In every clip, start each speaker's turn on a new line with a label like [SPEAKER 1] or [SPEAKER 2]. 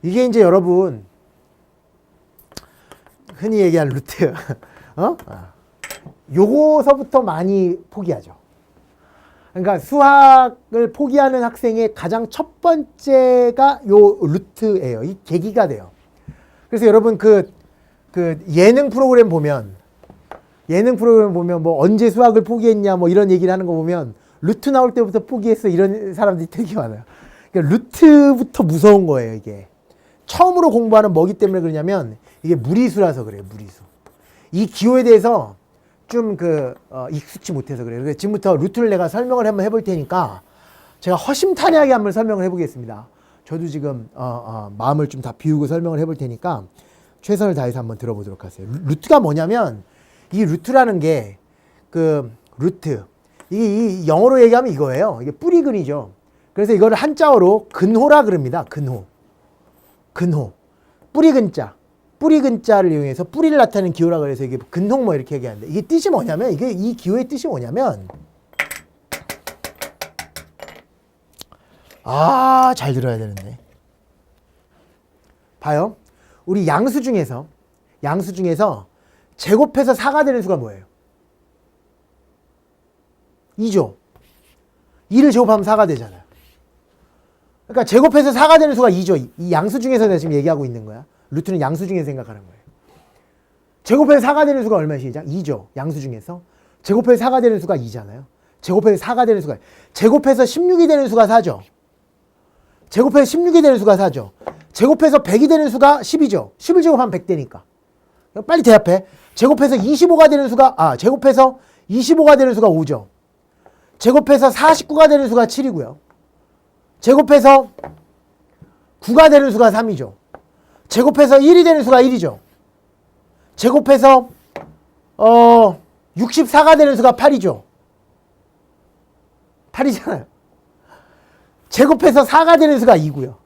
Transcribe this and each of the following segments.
[SPEAKER 1] 이게 이제 여러분 흔히 얘기할 루트 요거서부터 많이 포기하죠. 그러니까 수학을 포기하는 학생의 가장 첫 번째가 요 루트예요. 이 계기가 돼요. 그래서 여러분 그 예능 프로그램 보면 뭐 언제 수학을 포기했냐 뭐 이런 얘기를 하는 거 보면 루트 나올 때부터 포기했어 이런 사람들이 되게 많아요. 그러니까 루트부터 무서운 거예요. 이게 처음으로 공부하는 뭐기 때문에 그러냐면 이게 무리수라서 그래요. 무리수. 이 기호에 대해서 좀 익숙치 못해서 그래요. 그래서 지금부터 루트를 내가 설명을 한번 해볼 테니까 제가 허심탄회하게 한번 설명을 해보겠습니다. 저도 지금 마음을 좀 다 비우고 설명을 해볼 테니까 최선을 다해서 한번 들어보도록 하세요. 루트가 뭐냐면 이 루트라는 게 루트 이 영어로 얘기하면 이거예요. 이게 뿌리근이죠. 그래서 이거를 한자어로 근호라 그럽니다. 근호 뿌리근자를 이용해서 뿌리를 나타내는 기호라 그래서 이게 근홍 뭐 이렇게 얘기하는데 이게 뜻이 뭐냐면 이 기호의 뜻이 뭐냐면 잘 들어야 되는데 봐요. 우리 양수 중에서 제곱해서 4가 되는 수가 뭐예요? 2죠. 2를 제곱하면 4가 되잖아요. 그러니까 제곱해서 4가 되는 수가 2죠. 이 양수 중에서 내가 지금 얘기하고 있는 거야. 루트는 양수 중에서 생각하는 거예요. 제곱해서 4가 되는 수가 얼마야 시작? 2죠. 양수 중에서. 제곱해서 4가 되는 수가 2잖아요. 제곱해서 4가 되는 수가 제곱해서 16이 되는 수가 4죠. 제곱해서 16이 되는 수가 4죠. 제곱해서 100이 되는 수가 10이죠. 10을 제곱하면 100 되니까. 빨리 대합해. 제곱해서 25가 되는 수가 제곱해서 25가 되는 수가 5죠. 제곱해서 49가 되는 수가 7이고요. 제곱해서 9가 되는 수가 3이죠. 제곱해서 1이 되는 수가 1이죠. 제곱해서 64가 되는 수가 8이죠. 8이잖아요. 제곱해서 4가 되는 수가 2고요.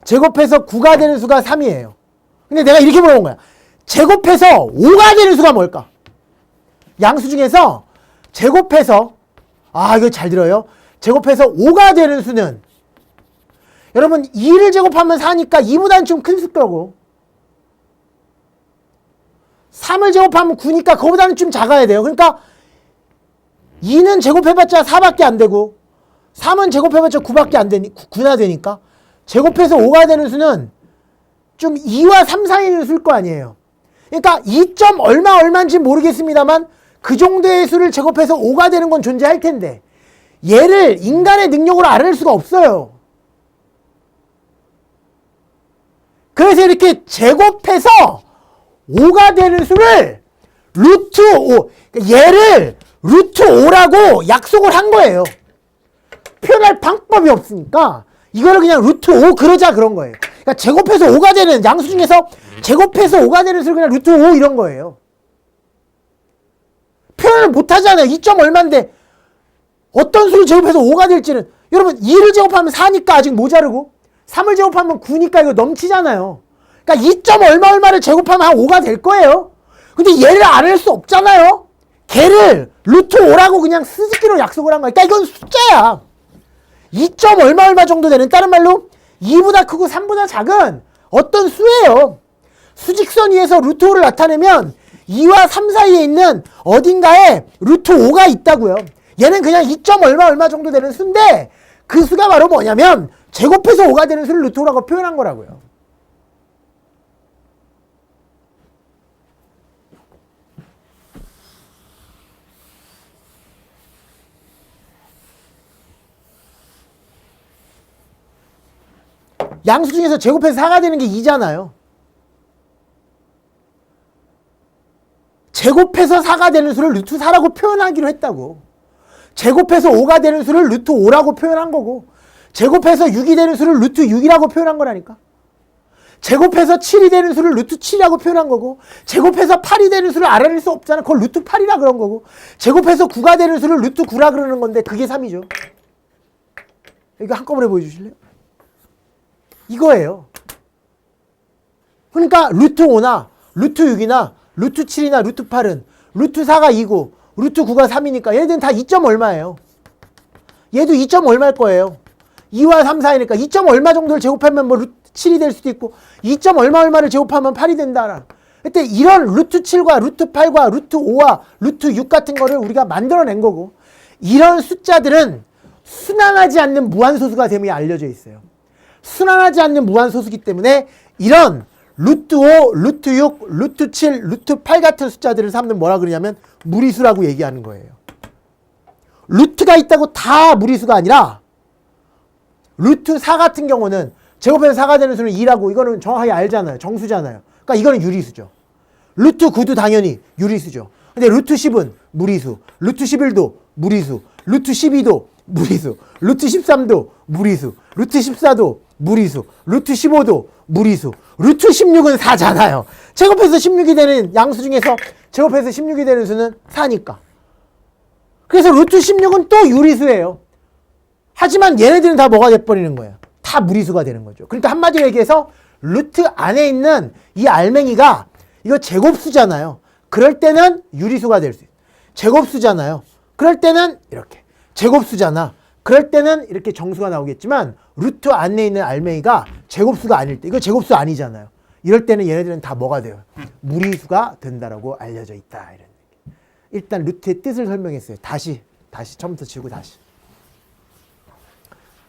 [SPEAKER 1] 제곱해서 9가 되는 수가 3이에요. 근데 내가 이렇게 물어본 거야. 제곱해서 5가 되는 수가 뭘까? 양수 중에서 제곱해서 이거 잘 들어요. 제곱해서 5가 되는 수는 여러분 2를 제곱하면 4니까 2보다는 좀 큰 수 거고 3을 제곱하면 9니까 그거보다는 좀 작아야 돼요. 그러니까 2는 제곱해봤자 4밖에 안 되고 3은 제곱해봤자 9나 되니까 제곱해서 5가 되는 수는 좀 2와 3 사이에 있는 수일 거 아니에요. 그러니까 2점 얼마인지 모르겠습니다만 그 정도의 수를 제곱해서 5가 되는 건 존재할 텐데 얘를 인간의 능력으로 알아낼 수가 없어요. 그래서 이렇게 제곱해서 5가 되는 수를 루트 5, 얘를 루트 5라고 약속을 한 거예요. 표현할 방법이 없으니까 이거를 그냥 루트 5 그러자 그런 거예요. 그러니까 제곱해서 5가 되는 양수 중에서 제곱해서 5가 되는 수를 그냥 루트 5 이런 거예요. 표현을 못 하잖아요. 2점 얼마인데 어떤 수를 제곱해서 5가 될지는 여러분 2를 제곱하면 4니까 아직 모자르고 3을 제곱하면 9니까 이거 넘치잖아요. 그러니까 2점 얼마를 제곱하면 한 5가 될 거예요. 근데 얘를 알아낼 수 없잖아요. 걔를 루트 5라고 그냥 스즈키로 약속을 한 거야. 그러니까 이건 숫자야. 2점 얼마 정도 되는 다른 말로 2보다 크고 3보다 작은 어떤 수예요. 수직선 위에서 루트 5를 나타내면 2와 3 사이에 있는 어딘가에 루트 5가 있다고요. 얘는 그냥 2점 얼마 정도 되는 수인데 그 수가 바로 뭐냐면 제곱해서 5가 되는 수를 루트 5라고 표현한 거라고요. 양수 중에서 제곱해서 4가 되는 게 2잖아요. 제곱해서 4가 되는 수를 루트 4라고 표현하기로 했다고. 제곱해서 5가 되는 수를 루트 5라고 표현한 거고 제곱해서 6이 되는 수를 루트 6이라고 표현한 거라니까. 제곱해서 7이 되는 수를 루트 7이라고 표현한 거고 제곱해서 8이 되는 수를 알아낼 수 없잖아. 그걸 루트 8이라 그런 거고 제곱해서 9가 되는 수를 루트 9라 그러는 건데 그게 3이죠. 이거 한꺼번에 보여주실래요? 이거예요. 그러니까 루트 5나 루트 6이나 루트 7이나 루트 8은 루트 4가 2고 루트 9가 3이니까 얘네들은 다 2점 얼마예요. 얘도 2점 얼마일 거예요. 2와 3 사이니까 2점 얼마 정도를 제곱하면 뭐 7이 될 수도 있고 2. 얼마 얼마를 제곱하면 8이 된다. 그때 이런 루트 7과 루트 8과 루트 5와 루트 6 같은 거를 우리가 만들어낸 거고 이런 숫자들은 순환하지 않는 무한소수가 됨이 알려져 있어요. 순환하지 않는 무한소수기 때문에 이런 루트 5, 루트 6, 루트 7, 루트 8 같은 숫자들을 삼는 뭐라 그러냐면 무리수라고 얘기하는 거예요. 루트가 있다고 다 무리수가 아니라 루트 4 같은 경우는 제곱해서 4가 되는 수는 2라고 이거는 정확하게 알잖아요. 정수잖아요. 그러니까 이거는 유리수죠. 루트 9도 당연히 유리수죠. 근데 루트 10은 무리수, 루트 11도 무리수, 루트 12도 무리수, 루트 13도 무리수, 루트 14도 무리수, 루트 15도 무리수, 루트 16은 4잖아요. 제곱해서 16이 되는 양수 중에서 제곱해서 16이 되는 수는 4니까. 그래서 루트 16은 또 유리수예요. 하지만 얘네들은 다 뭐가 돼버리는 거예요? 다 무리수가 되는 거죠. 그러니까 한마디로 얘기해서 루트 안에 있는 이 알맹이가 이거 제곱수잖아요. 그럴 때는 유리수가 될 수 있어요. 제곱수잖아요. 그럴 때는 이렇게. 제곱수잖아. 그럴 때는 이렇게 정수가 나오겠지만 루트 안에 있는 알맹이가 제곱수가 아닐 때 이거 제곱수 아니잖아요. 이럴 때는 얘네들은 다 뭐가 돼요? 무리수가 된다라고 알려져 있다. 이런 얘기. 일단 루트의 뜻을 설명했어요. 다시 처음부터 지우고 다시.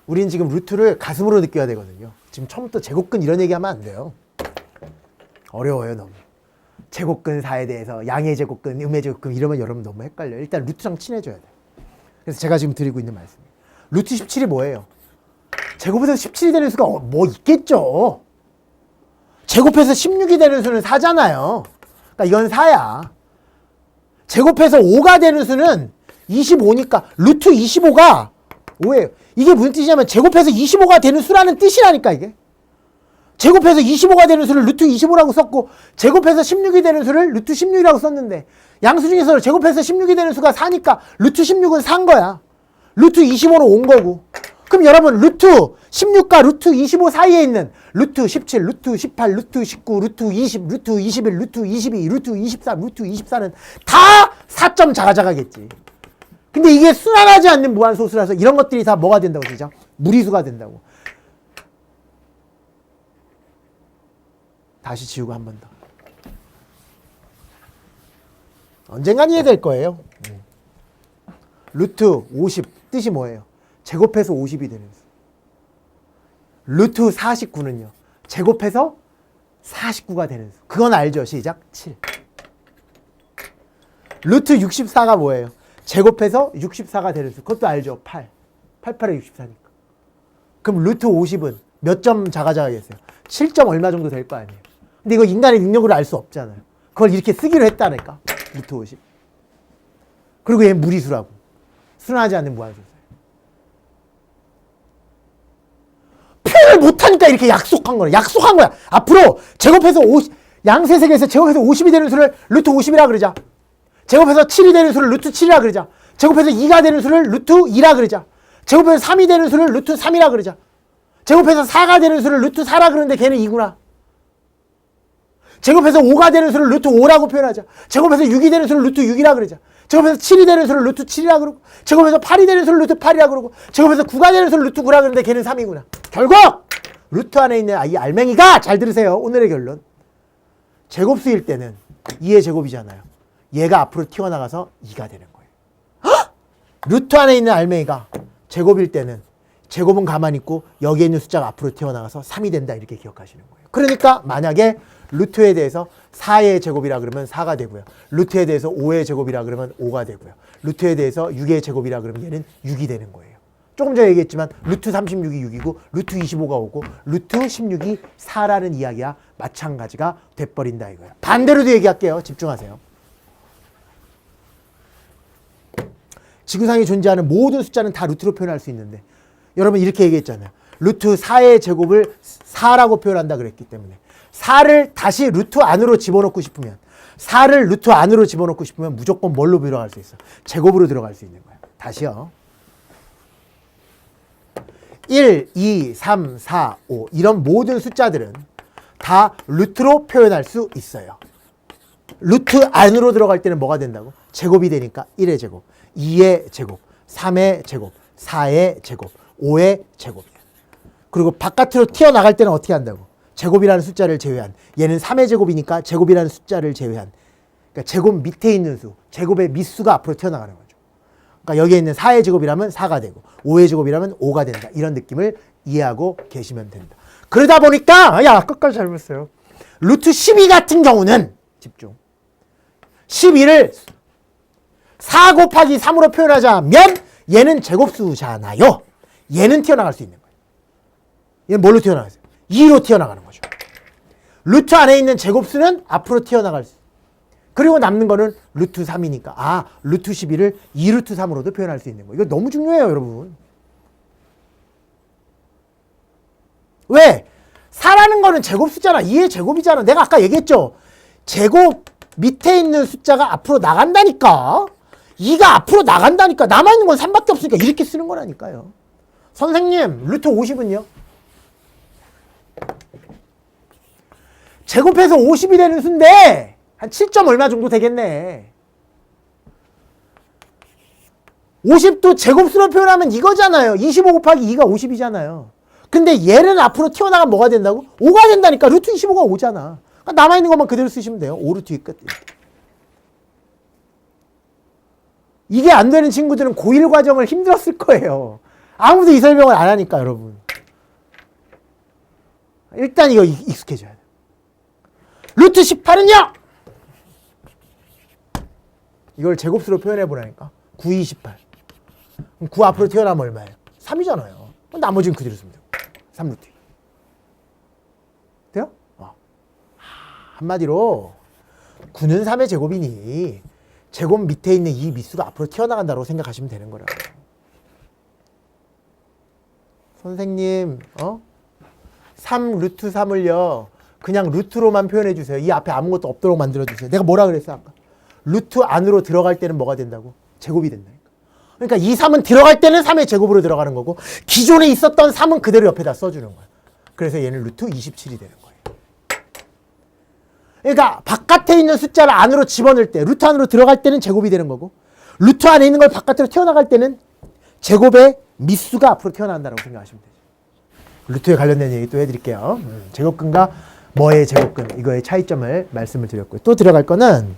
[SPEAKER 1] 우린 지금 루트를 가슴으로 느껴야 되거든요. 지금 처음부터 제곱근 이런 얘기하면 안 돼요. 어려워요 너무. 제곱근 4에 대해서 양의 제곱근, 음의 제곱근 이러면 여러분 너무 헷갈려요. 일단 루트랑 친해져야 돼요. 그래서 제가 지금 드리고 있는 말씀이에요. 루트 17이 뭐예요? 제곱해서 17이 되는 수가 뭐 있겠죠. 제곱해서 16이 되는 수는 4잖아요. 그러니까 이건 4야. 제곱해서 5가 되는 수는 25니까 루트 25가 5예요. 이게 무슨 뜻이냐면 제곱해서 25가 되는 수라는 뜻이라니까 이게. 제곱해서 25가 되는 수를 루트 25라고 썼고 제곱해서 16이 되는 수를 루트 16이라고 썼는데 양수 중에서 제곱해서 16이 되는 수가 4니까 루트 16은 4인 거야. 루트 25는 온 거고. 그럼 여러분 루트 16과 루트 25 사이에 있는 루트 17, 루트 18, 루트 19, 루트 20, 루트 21, 루트 22, 루트 24, 루트 24는 다 4점 자가자가겠지. 근데 이게 순환하지 않는 무한소수라서 이런 것들이 다 뭐가 된다고 되죠? 무리수가 된다고. 다시 지우고 한 번 더. 언젠간 이해될 거예요. 루트 50 뜻이 뭐예요? 제곱해서 50이 되는 수. 루트 49는요. 제곱해서 49가 되는 수. 그건 알죠? 시작. 7. 루트 64가 뭐예요? 제곱해서 64가 되는 수. 그것도 알죠? 8. 88에 64니까. 그럼 루트 50은 몇 점 자가자가겠어요? 7점 얼마 정도 될 거 아니에요? 근데 이거 인간의 능력으로 알 수 없잖아요. 그걸 이렇게 쓰기로 했다니까. 루트 50. 그리고 얘 무리수라고. 순환하지 않는 무한소수예요. 표현을 못하니까 이렇게 약속한 거야. 약속한 거야. 앞으로 제곱해서 50, 양세세계에서 제곱해서 50이 되는 수를 루트 50이라 그러자. 제곱해서 7이 되는 수를 루트 7이라 그러자. 제곱해서 2가 되는 수를 루트 2라 그러자. 제곱해서 3이 되는 수를 루트 3이라 그러자. 제곱해서 4가 되는 수를 루트 4라 그러는데 걔는 2구나. 제곱해서 5가 되는 수를 루트 5라고 표현하자. 제곱해서 6이 되는 수를 루트 6이라 그러자. 제곱해서 7이 되는 수를 루트 7이라 그러고 제곱해서 8이 되는 수를 루트 8이라 그러고 제곱해서 9가 되는 수를 루트 9라 그러는데 걔는 3이구나. 결국 루트 안에 있는 이 알맹이가 잘 들으세요. 오늘의 결론. 제곱수일 때는 2의 제곱이잖아요. 얘가 앞으로 튀어나가서 2가 되는 거예요. 헉! 루트 안에 있는 알맹이가 제곱일 때는 제곱은 가만히 있고 여기에 있는 숫자가 앞으로 튀어나가서 3이 된다 이렇게 기억하시는 거예요. 그러니까 만약에 루트에 대해서 4의 제곱이라 그러면 4가 되고요. 루트에 대해서 5의 제곱이라 그러면 5가 되고요. 루트에 대해서 6의 제곱이라 그러면 얘는 6이 되는 거예요. 조금 전에 얘기했지만 루트 36이 6이고 루트 25가 오고 루트 16이 4라는 이야기와 마찬가지가 돼버린다 이거예요. 반대로도 얘기할게요. 집중하세요. 지구상에 존재하는 모든 숫자는 다 루트로 표현할 수 있는데 여러분 이렇게 얘기했잖아요. 루트 4의 제곱을 4라고 표현한다 그랬기 때문에 4를 다시 루트 안으로 집어넣고 싶으면 4를 루트 안으로 집어넣고 싶으면 무조건 뭘로 들어갈 수 있어? 제곱으로 들어갈 수 있는 거예요. 다시요. 1, 2, 3, 4, 5 이런 모든 숫자들은 다 루트로 표현할 수 있어요. 루트 안으로 들어갈 때는 뭐가 된다고? 제곱이 되니까 1의 제곱, 2의 제곱, 3의 제곱, 4의 제곱, 5의 제곱이에요. 그리고 바깥으로 튀어나갈 때는 어떻게 한다고? 제곱이라는 숫자를 제외한. 얘는 3의 제곱이니까 제곱이라는 숫자를 제외한. 그러니까 제곱 밑에 있는 수, 제곱의 밑수가 앞으로 튀어나가는 거죠. 그러니까 여기에 있는 4의 제곱이라면 4가 되고 5의 제곱이라면 5가 된다. 이런 느낌을 이해하고 계시면 된다. 그러다 보니까 야 끝까지 잘 봤어요. 루트 12 같은 경우는 집중. 12를 4 곱하기 3으로 표현하자면 얘는 제곱수잖아요. 얘는 튀어나갈 수 있는 거예요. 얘는 뭘로 튀어나가세요? 2로 튀어나가는 거죠. 루트 안에 있는 제곱수는 앞으로 튀어나갈 수. 그리고 남는 거는 루트 3이니까 아 루트 12를 2루트 3으로도 표현할 수 있는 거예요. 이거 너무 중요해요 여러분. 왜? 4라는 거는 제곱수잖아. 2의 제곱이잖아. 내가 아까 얘기했죠. 제곱 밑에 있는 숫자가 앞으로 나간다니까. 2가 앞으로 나간다니까. 남아있는 건 3밖에 없으니까 이렇게 쓰는 거라니까요. 선생님 루트 50은요? 제곱해서 50이 되는 수인데 한 7점 얼마 정도 되겠네. 50도 제곱수로 표현하면 이거잖아요. 25 곱하기 2가 50이잖아요. 근데 얘는 앞으로 튀어나가면 뭐가 된다고? 5가 된다니까. 루트 25가 5잖아. 그러니까 남아있는 것만 그대로 쓰시면 돼요. 5루트 2 끝. 이게 안 되는 친구들은 고1 과정을 힘들었을 거예요. 아무도 이 설명을 안 하니까 여러분. 일단 이거 익숙해져야 돼요. 루트 18은요? 이걸 제곱수로 표현해보라니까. 9, 2, 18. 그럼 9 앞으로 튀어나오면 얼마예요? 3이잖아요. 나머지는 그대로 쓰면 돼요. 3루트. 돼요? 한마디로 9는 3의 제곱이니 제곱 밑에 있는 이 밑수가 앞으로 튀어나간다고 생각하시면 되는 거라고. 선생님 3 루트 3을요 그냥 루트로만 표현해 주세요. 이 앞에 아무것도 없도록 만들어 주세요. 내가 뭐라 그랬어 아까? 루트 안으로 들어갈 때는 뭐가 된다고? 제곱이 된다니까. 그러니까 이 3은 들어갈 때는 3의 제곱으로 들어가는 거고 기존에 있었던 3은 그대로 옆에다 써주는 거야. 그래서 얘는 루트 27이 되는 거예요. 그러니까 바깥에 있는 숫자를 안으로 집어넣을 때 루트 안으로 들어갈 때는 제곱이 되는 거고 루트 안에 있는 걸 바깥으로 튀어나갈 때는 제곱의 밑수가 앞으로 튀어나간다고 생각하시면 되죠. 루트에 관련된 얘기 또 해드릴게요. 제곱근과 뭐의 제곱근 이거의 차이점을 말씀을 드렸고요. 또 들어갈 거는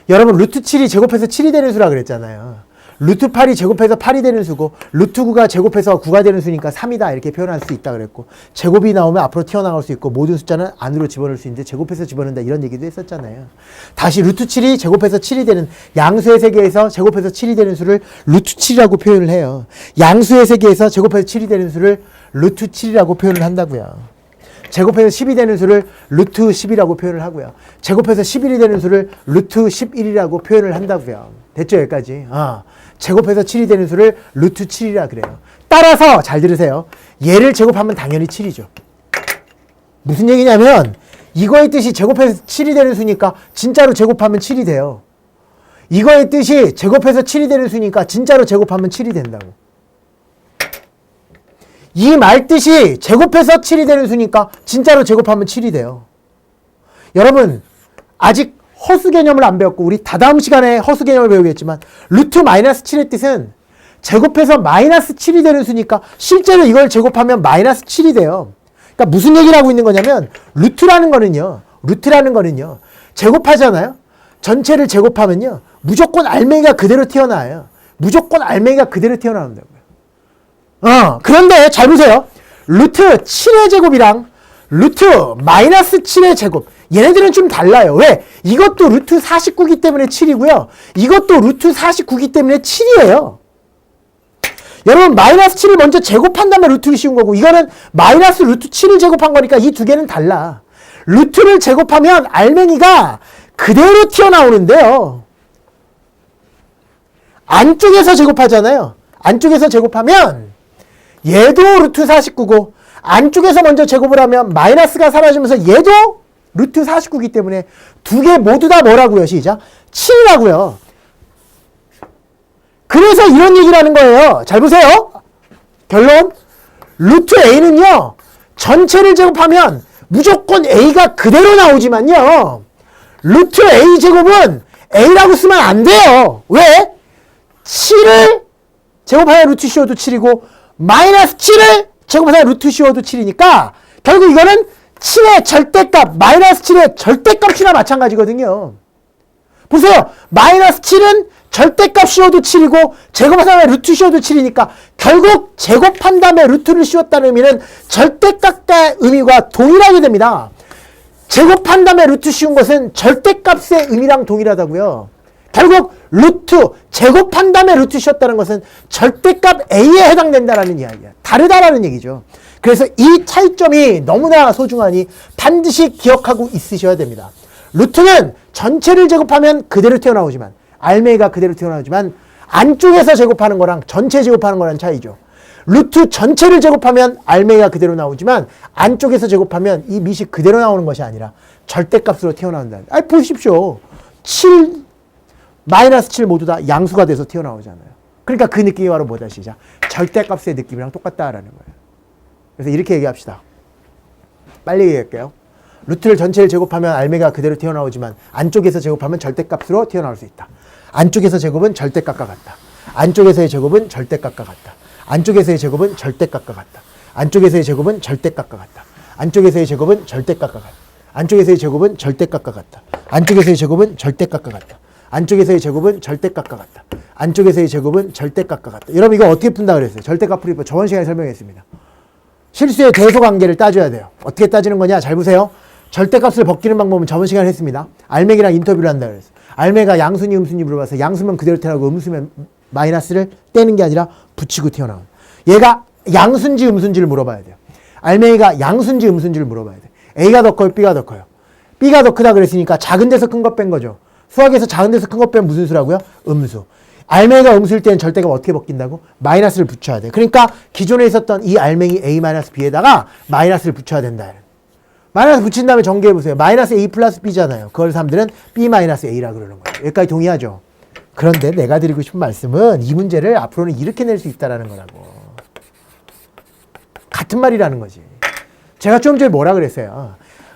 [SPEAKER 1] 여러분 루트 7이 제곱해서 7이 되는 수라 그랬잖아요. 루트 8이 제곱해서 8이 되는 수고 루트 9가 제곱해서 9가 되는 수니까 3이다 이렇게 표현할 수 있다 그랬고 제곱이 나오면 앞으로 튀어나갈 수 있고 모든 숫자는 안으로 집어넣을 수 있는데 제곱해서 집어넣는다 이런 얘기도 했었잖아요. 다시 루트 7이 제곱해서 7이 되는 양수의 세계에서 제곱해서 7이 되는 수를 루트 7이라고 표현을 해요. 양수의 세계에서 제곱해서 7이 되는 수를 루트 7이라고 표현을 한다고요. 제곱해서 10이 되는 수를 루트 10이라고 표현을 하고요. 제곱해서 11이 되는 수를 루트 11이라고 표현을 한다고요. 됐죠 여기까지? 제곱해서 7이 되는 수를 루트 7이라 그래요. 따라서 잘 들으세요. 얘를 제곱하면 당연히 7이죠. 무슨 얘기냐면 이거의 뜻이 제곱해서 7이 되는 수니까 진짜로 제곱하면 7이 돼요. 이거의 뜻이 제곱해서 7이 되는 수니까 진짜로 제곱하면 7이 된다고. 이 말뜻이 제곱해서 7이 되는 수니까 진짜로 제곱하면 7이 돼요. 여러분 아직 허수 개념을 안 배웠고 우리 다다음 시간에 허수 개념을 배우겠지만 루트 마이너스 7의 뜻은 제곱해서 마이너스 7이 되는 수니까 실제로 이걸 제곱하면 마이너스 7이 돼요. 그러니까 무슨 얘기를 하고 있는 거냐면 루트라는 거는요 제곱하잖아요. 전체를 제곱하면요 무조건 알맹이가 그대로 튀어나와요. 무조건 알맹이가 그대로 튀어나온다고요. 그런데 잘 보세요. 루트 7의 제곱이랑 루트 마이너스 7의 제곱 얘네들은 좀 달라요. 왜? 이것도 루트 49기 때문에 7이고요. 이것도 루트 49기 때문에 7이에요. 여러분 마이너스 7을 먼저 제곱한 다음에 루트를 씌운 거고 이거는 마이너스 루트 7을 제곱한 거니까 이 두 개는 달라. 루트를 제곱하면 알맹이가 그대로 튀어나오는데요. 안쪽에서 제곱하잖아요. 안쪽에서 제곱하면 얘도 루트 49고 안쪽에서 먼저 제곱을 하면 마이너스가 사라지면서 얘도 루트 49이기 때문에 두 개 모두 다 뭐라고요? 시작. 7이라고요. 그래서 이런 얘기를 하는 거예요. 잘 보세요. 결론. 루트 A는요. 전체를 제곱하면 무조건 A가 그대로 나오지만요. 루트 A 제곱은 A라고 쓰면 안 돼요. 왜? 7을 제곱하여 루트 씌워도 7이고 마이너스 7을 제곱하면 루트 씌워도 7이니까 결국 이거는 7의 절대값, 마이너스 7의 절대값이나 마찬가지거든요. 보세요. 마이너스 7은 절대값 씌워도 7이고 제곱하면 루트 씌워도 7이니까 결국 제곱한 다음에 루트를 씌웠다는 의미는 절대값의 의미와 동일하게 됩니다. 제곱한 다음에 루트 씌운 것은 절대값의 의미랑 동일하다고요. 결국 루트, 제곱한 다음에 루트 씌웠다는 것은 절대값 A에 해당된다라는 이야기야. 다르다라는 얘기죠. 그래서 이 차이점이 너무나 소중하니 반드시 기억하고 있으셔야 됩니다. 루트는 전체를 제곱하면 그대로 튀어나오지만, 알맹이가 그대로 튀어나오지만 안쪽에서 제곱하는 거랑 전체 제곱하는 거랑 차이죠. 루트 전체를 제곱하면 알맹이가 그대로 나오지만 안쪽에서 제곱하면 이 밑이 그대로 나오는 것이 아니라 절대값으로 튀어나온다. 아니 보십시오. 7, 마이너스 7 모두 다 양수가 돼서 튀어나오잖아요. 그러니까 그 느낌이 바로 뭐다 시작. 절대값의 느낌이랑 똑같다라는 거예요. 그래서 이렇게 얘기합시다. 빨리 얘기할게요. 루트를 전체를 제곱하면 알맹이가 그대로 튀어나오지만 안쪽에서 제곱하면 절대값으로 튀어나올 수 있다. 안쪽에서 제곱은 절대값과 같다. 안쪽에서의 제곱은 절대값과 같다. 안쪽에서의 제곱은 절대값과 같다. 안쪽에서의 제곱은 절대값과 같다. 안쪽에서의 제곱은 절대값과 같다. 안쪽에서의 제곱은 절대값과 같다. 안쪽에서의 제곱은 절대값과 같다. 안쪽에서의 제곱은 절대값과 같다. 안쪽에서의 제곱은 절대값과 같다. 여러분 이거 어떻게 푼다 그랬어요? 절대값 풀이법 저번 시간에 설명했습니다. 실수의 대소관계를 따져야 돼요. 어떻게 따지는 거냐? 잘 보세요. 절대값을 벗기는 방법은 저번 시간에 했습니다. 알맹이랑 인터뷰를 한다 그랬어요. 알맹이가 양수니 음수니 물어봐서 양수면 그대로 튀어나오고 음수면 마이너스를 떼는 게 아니라 붙이고 튀어나온. 얘가 양수인지 음수인지를 물어봐야 돼요. 알맹이가 양수인지 음수인지를 물어봐야 돼요. A가 더 커요? B가 더 커요? B가 더 크다 그랬으니까 작은 데서 큰 것 뺀 거죠. 수학에서 작은 데서 큰 것 빼면 무슨 수라고요? 음수. 알맹이가 음수일 때는 절대값 어떻게 벗긴다고? 마이너스를 붙여야 돼. 그러니까 기존에 있었던 이 알맹이 A-B에다가 마이너스를 붙여야 된다. 마이너스 붙인 다음에 전개해보세요. 마이너스 A 플러스 B잖아요. 그걸 사람들은 B-A라 그러는 거예요. 여기까지 동의하죠? 그런데 내가 드리고 싶은 말씀은 이 문제를 앞으로는 이렇게 낼 수 있다는 거라고. 같은 말이라는 거지. 제가 좀 전에 뭐라 그랬어요?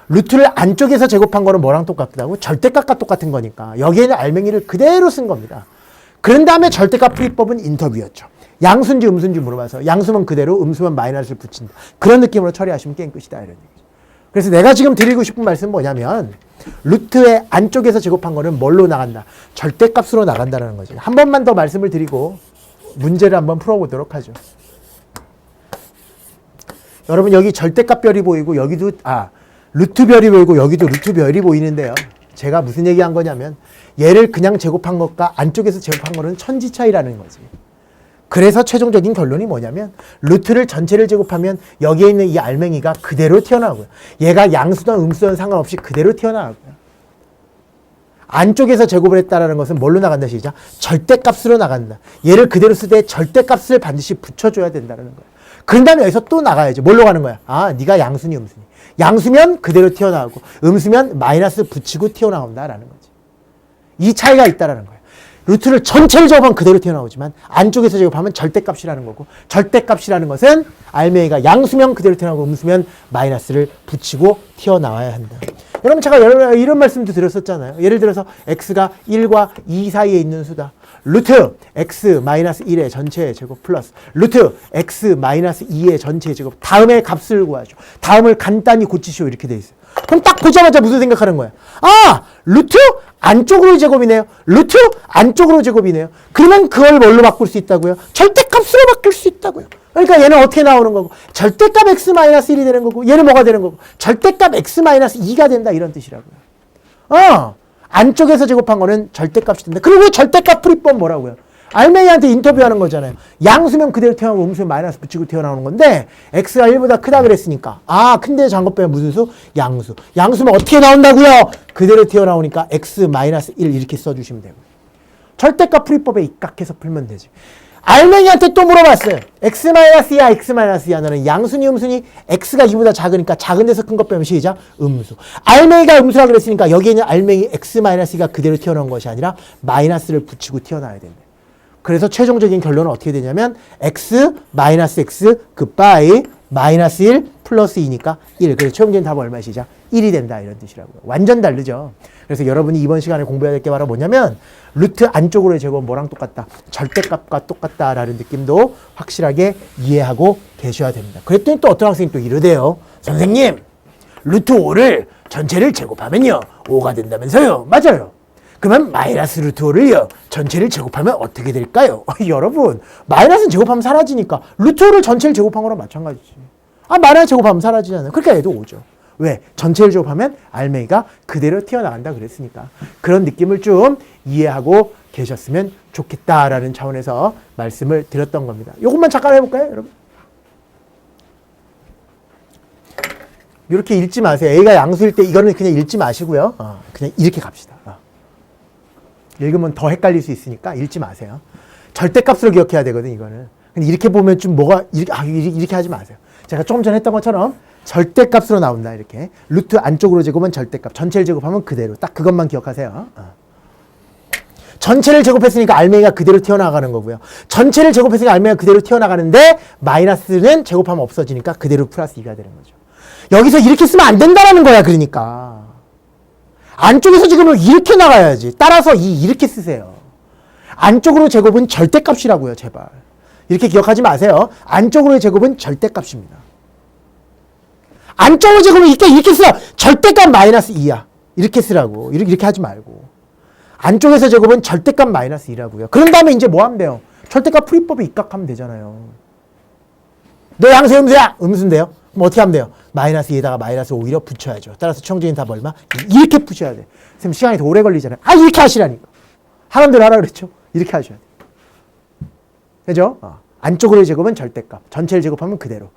[SPEAKER 1] 루트를 안쪽에서 제곱한 거는 뭐랑 똑같다고? 절대값과 똑같은 거니까. 여기에는 알맹이를 그대로 쓴 겁니다. 그런 다음에 절대값 풀이법은 인터뷰였죠. 양수인지 음수인지 물어봐서 양수면 그대로 음수면 마이너스를 붙인다. 그런 느낌으로 처리하시면 게임 끝이다 이런 얘기죠. 그래서 내가 지금 드리고 싶은 말씀은 뭐냐면 루트의 안쪽에서 제곱한 거는 뭘로 나간다? 절대값으로 나간다는 거죠. 한 번만 더 말씀을 드리고 문제를 한번 풀어보도록 하죠. 여러분 여기 절대값별이 보이고 여기도 루트별이 보이고 여기도 루트별이 보이는데요. 제가 무슨 얘기한 거냐면 얘를 그냥 제곱한 것과 안쪽에서 제곱한 거는 천지 차이라는 거지. 그래서 최종적인 결론이 뭐냐면 루트를 전체를 제곱하면 여기에 있는 이 알맹이가 그대로 튀어나오고요. 얘가 양수든 음수든 상관없이 그대로 튀어나오고요. 안쪽에서 제곱을 했다는 것은 뭘로 나간다 시작? 절대값으로 나간다. 얘를 그대로 쓸 때 절대값을 반드시 붙여줘야 된다는 거예요. 그런 다음에 여기서 또 나가야죠. 뭘로 가는 거야? 네가 양수니 음수니. 양수면 그대로 튀어나오고 음수면 마이너스 붙이고 튀어나온다라는 거지. 이 차이가 있다라는 거예요. 루트를 전체를 제곱하면 그대로 튀어나오지만 안쪽에서 제곱하면 절대값이라는 거고 절대값이라는 것은 알맹이가 양수면 그대로 튀어나오고 음수면 마이너스를 붙이고 튀어나와야 한다. 여러분 제가 이런 말씀도 드렸었잖아요. 예를 들어서 x가 1과 2 사이에 있는 수다. 루트 x-1의 전체 제곱 플러스 루트 x-2의 전체 제곱 다음의 값을 구하죠. 다음을 간단히 고치시오 이렇게 돼 있어요. 그럼 딱 보자마자 무슨 생각하는 거야? 루트 안쪽으로 제곱이네요. 루트 안쪽으로 제곱이네요. 그러면 그걸 뭘로 바꿀 수 있다고요? 절대값으로 바꿀 수 있다고요. 그러니까 얘는 어떻게 나오는 거고 절대값 x-1이 되는 거고 얘는 뭐가 되는 거고 절대값 x-2가 된다 이런 뜻이라고요. 안쪽에서 제곱한 거는 절대값이 된다. 그리고 절대값 풀이법 뭐라고요? 알맹이한테 인터뷰하는 거잖아요. 양수면 그대로 튀어나오고 음수면 마이너스 붙이고 튀어나오는 건데 x가 1보다 크다 그랬으니까 근데 장것 빼면 무슨 수? 양수. 양수면 어떻게 나온다고요? 그대로 튀어나오니까 x-1 이렇게 써주시면 되고 절대값 풀이법에 입각해서 풀면 되지. 알맹이한테 또 물어봤어요. x-2야 x-2야 너는 양수니 음수니? x가 2보다 작으니까 작은 데서 큰 것 빼면 시작 음수. 알맹이가 음수라 그랬으니까 여기에 있는 알맹이 x-2가 그대로 튀어나온 것이 아니라 마이너스를 붙이고 튀어나와야 된대. 그래서 최종적인 결론은 어떻게 되냐면 x-x 굿바이 마이너스 1 플러스 2니까 1. 그래서 최종적인 답은 얼마시죠? 1이 된다 이런 뜻이라고요. 완전 다르죠. 그래서 여러분이 이번 시간에 공부해야 될 게 바로 뭐냐면 루트 안쪽으로의 제곱은 뭐랑 똑같다? 절대값과 똑같다라는 느낌도 확실하게 이해하고 계셔야 됩니다. 그랬더니 또 어떤 학생이 또 이러대요. 선생님, 루트 5를 전체를 제곱하면요 5가 된다면서요. 맞아요. 그러면 마이너스 루트 5를요 전체를 제곱하면 어떻게 될까요? 여러분, 마이너스는 제곱하면 사라지니까 루트 5를 전체를 제곱한 거랑 마찬가지지. 마이너스 제곱하면 사라지잖아요. 그러니까 얘도 5죠. 왜? 전체를 제곱하면 알맹이가 그대로 튀어나간다 그랬으니까. 그런 느낌을 좀 이해하고 계셨으면 좋겠다라는 차원에서 말씀을 드렸던 겁니다. 이것만 잠깐 해볼까요, 여러분? 이렇게 읽지 마세요. A가 양수일 때 이거는 그냥 읽지 마시고요. 그냥 이렇게 갑시다. 읽으면 더 헷갈릴 수 있으니까 읽지 마세요. 절대값으로 기억해야 되거든, 이거는. 근데 이렇게 보면 좀 뭐가, 이렇게 하지 마세요. 제가 조금 전에 했던 것처럼 절대값으로 나온다, 이렇게. 루트 안쪽으로 제곱은 절대값. 전체를 제곱하면 그대로. 딱 그것만 기억하세요. 전체를 제곱했으니까 알맹이가 그대로 튀어나가는 거고요. 전체를 제곱했으니까 알맹이가 그대로 튀어나가는데 마이너스는 제곱하면 없어지니까 그대로 플러스 2가 되는 거죠. 여기서 이렇게 쓰면 안 된다라는 거야, 그러니까. 안쪽에서 지금은 이렇게 나가야지. 따라서 이렇게 쓰세요. 안쪽으로 제곱은 절대값이라고요, 제발. 이렇게 기억하지 마세요. 안쪽으로의 제곱은 절대값입니다. 안쪽으로 제곱은 이렇게 써. 절대값 마이너스 2야. 이렇게 쓰라고. 이렇게 하지 말고. 안쪽에서 제곱은 절대값 마이너스 2라고요. 그런 다음에 이제 뭐 하면 돼요? 절대값 풀이법에 입각하면 되잖아요. 너 양수 음수야? 음수인데요. 그럼 어떻게 하면 돼요? 마이너스 2에다가 마이너스 오히려 붙여야죠. 따라서 최종적인 답 얼마? 이렇게 푸셔야 돼. 선생님 시간이 더 오래 걸리잖아요. 이렇게 하시라니까. 하는 대로 하라 그랬죠? 이렇게 하셔야 돼. 그죠? 안쪽으로의 제곱은 절대값. 전체를 제곱하면 그대로.